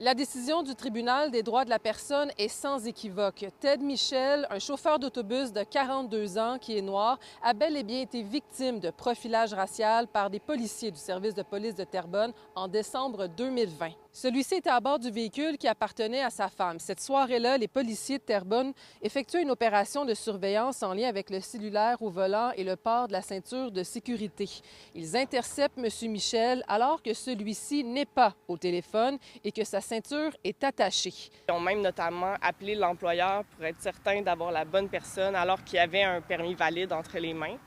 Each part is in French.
La décision du tribunal des droits de la personne est sans équivoque. Ted Michel, un chauffeur d'autobus de 42 ans qui est noir, a bel et bien été victime de profilage racial par des policiers du service de police de Terrebonne en décembre 2020. Celui-ci était à bord du véhicule qui appartenait à sa femme. Cette soirée-là, les policiers de Terrebonne effectuent une opération de surveillance en lien avec le cellulaire au volant et le port de la ceinture de sécurité. Ils interceptent M. Michel alors que celui-ci n'est pas au téléphone et que sa ceinture est attachée. Ils ont même notamment appelé l'employeur pour être certain d'avoir la bonne personne alors qu'il y avait un permis valide entre les mains.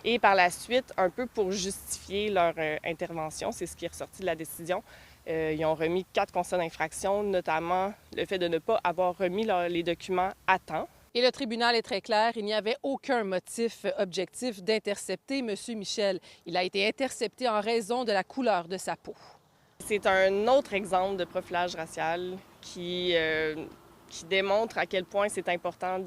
Et par la suite, un peu pour justifier leur intervention, c'est ce qui est ressorti de la décision, ils ont remis 4 constats d'infraction, notamment le fait de ne pas avoir remis les documents à temps. Et le tribunal est très clair, il n'y avait aucun motif objectif d'intercepter M. Michel. Il a été intercepté en raison de la couleur de sa peau. C'est un autre exemple de profilage racial qui démontre à quel point c'est important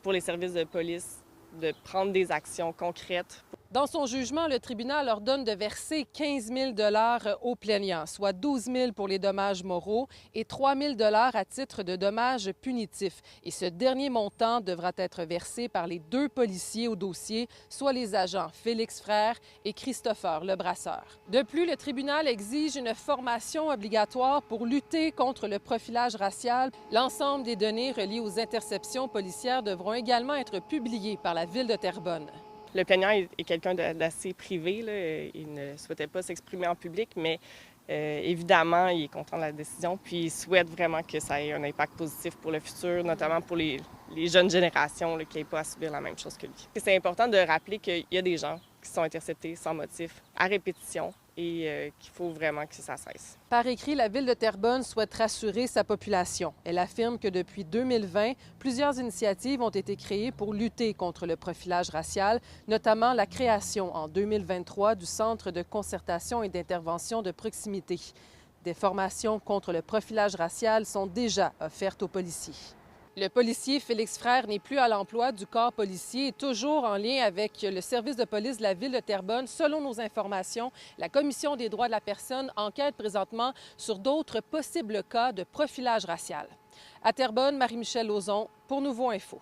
pour les services de police de prendre des actions concrètes. Dans son jugement, le tribunal ordonne de verser 15 000 $ aux plaignants, soit 12 000 pour les dommages moraux et 3 000 $ à titre de dommages punitifs. Et ce dernier montant devra être versé par les 2 policiers au dossier, soit les agents Félix Frère et Christopher Lebrasseur. De plus, le tribunal exige une formation obligatoire pour lutter contre le profilage racial. L'ensemble des données reliées aux interceptions policières devront également être publiées par la Ville de Terrebonne. Le plaignant est quelqu'un d'assez privé, là. Il ne souhaitait pas s'exprimer en public, mais évidemment, il est content de la décision, puis il souhaite vraiment que ça ait un impact positif pour le futur, notamment pour les jeunes générations là, qui n'aient pas à subir la même chose que lui. C'est important de rappeler qu'il y a des gens qui sont interceptés sans motif, à répétition, et qu'il faut vraiment que ça cesse. Par écrit, la Ville de Terrebonne souhaite rassurer sa population. Elle affirme que depuis 2020, plusieurs initiatives ont été créées pour lutter contre le profilage racial, notamment la création en 2023 du Centre de concertation et d'intervention de proximité. Des formations contre le profilage racial sont déjà offertes aux policiers. Le policier Félix Frère n'est plus à l'emploi du corps policier et toujours en lien avec le service de police de la Ville de Terrebonne. Selon nos informations, la Commission des droits de la personne enquête présentement sur d'autres possibles cas de profilage racial. À Terrebonne, Marie-Michelle Lauzon pour Nouveau Info.